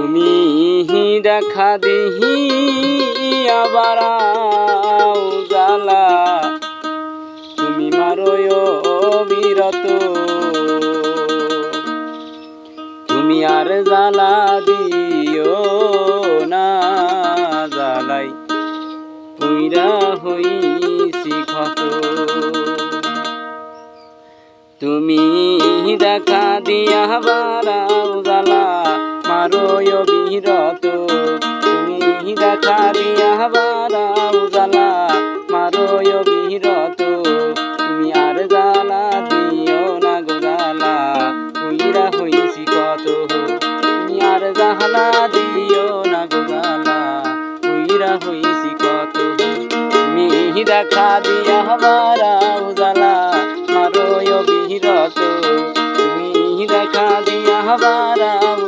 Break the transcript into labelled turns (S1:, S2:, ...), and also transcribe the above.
S1: তুমি দেখা দিহি আবার জ্বালা তুমি মারোয় বিরত তুমি আর জ্বালা দিও না জ্বালাই পুইরা হইছি ক্ষত তুমি দেখা দিয়া বারাও জ্বালা মারোয় বিরত তুমি দেখা দিয়া বারাও জ্বালা মারোয় বিরত তুমি আর জ্বালা দিও না গো জ্বালা পুইরা হইছি কত তুমি আর জ্বালা দিও না গো জ্বালা পুইরা হইছি কত তুমি দেখা দিয়া বারাও জ্বালা মারোয় বিরত তুমি দেখা দিয়া বারাও